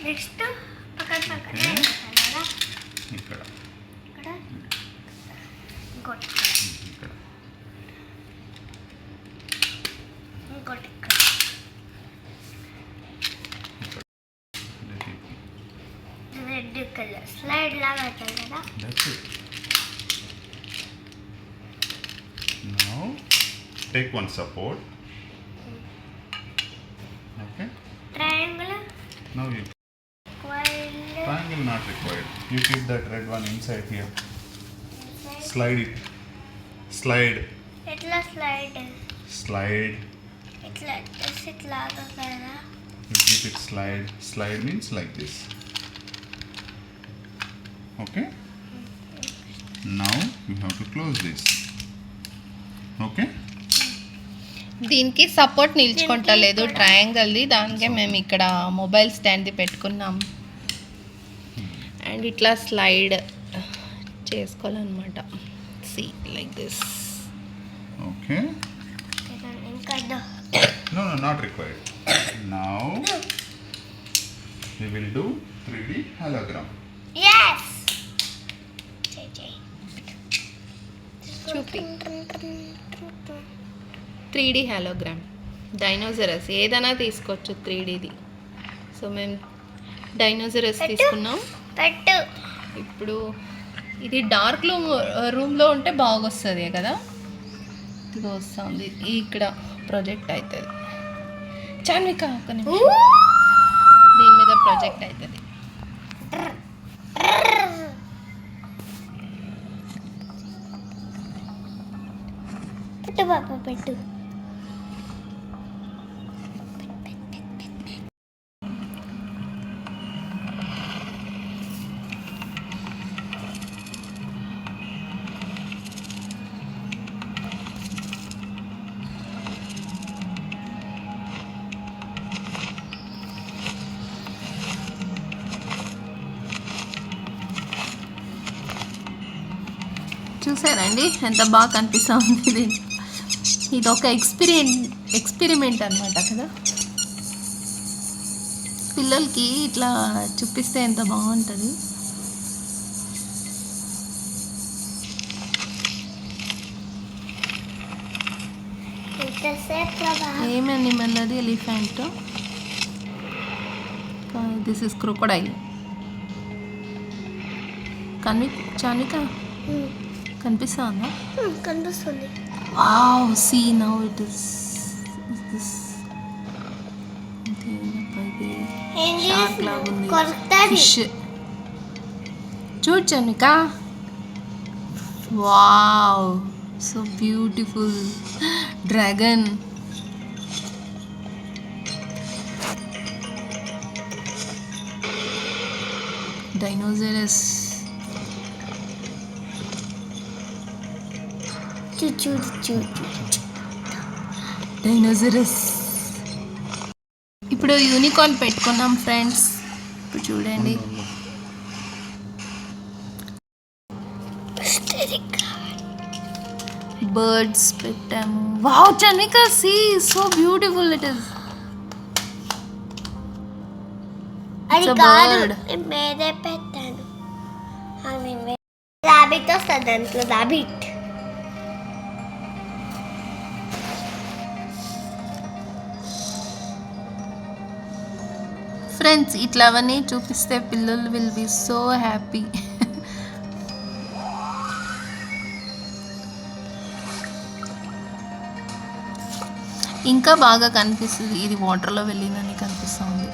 Next పక్కన ఇక్కడ ఇక్కడ ఇంకోటి ఇక్కడ ఇంకోటి రెడ్ కలర్ స్లైడ్ లాగా అవుతుంది కదా. That's it. Now take one support. Okay. Triangle. Now you. Triangle not required. You keep that red one inside here. Slide it. Slide. ఎట్లా స్లైడ్? Slide. ఇట్లా ఇట్లాగా కదా. You keep it slide. Slide means like this. Okay. Now you have to close this. Okay. దీనికి support నిల్చుకుంటలేదు ట్రయాంగిల్ది, దానికే మేము ఇక్కడ mobile స్టాండ్ది పెట్టుకున్నాం. And ఇట్లా స్లైడ్ చేసుకోవాలన్నమాట. C like this. Okay. No, not required. Now we will do 3D hologram. Yes. చూపి 3D hologram dinosaurs ఏదైనా తీసుకోవచ్చు 3Dది. సో మేము డైనోసరస్ తీసుకున్నాం. పెట్టు. ఇప్పుడు ఇది డార్క్ రూమ్లో ఉంటే బాగొస్తుంది కదా, ఇది వస్తుంది ఇక్కడ ప్రొజెక్ట్ అవుతుంది. చాన్విక ఒక నిమిషం, దీని మీద ప్రొజెక్ట్ అవుతుంది. పెట్టు పాప పెట్టు. చూసారండి ఎంత బాగా కనిపిస్తూ ఉంది ఇది. ఇది ఒక ఎక్స్పెరిమెంట్ అనమాట కదా, పిల్లలకి ఇట్లా చూపిస్తే ఎంత బాగుంటుంది. ఏమి అనిమల్ అది? Elephant. This is crocodile. Chanika కనిపిస్తుందా? కనిపిస్తుంది. Wow, see now it is this shark లాగా ఉంది. ఫిష్ చూడు Chanika. Wow, so beautiful. Dragon. Dinosaurs. Dinosaurs. ఇప్పుడు యూనికార్న్ పెట్టుకున్నాం ఫ్రెండ్స్. ఇప్పుడు చూడండి, బర్డ్స్ పెట్టాము. Wow Chanvika, see so beautiful it is. అది కాదు, మేదే పెట్టాను. రాబిట్ వస్తుంది దాంట్లో. రాబిట్. ఫ్రెండ్స్ ఇట్లా అవన్నీ చూపిస్తే పిల్లలు విల్ బి సో హ్యాపీ. ఇంకా బాగా కనిపిస్తుంది, ఇది వాటర్లో వెళ్ళిందని కనిపిస్తుంది.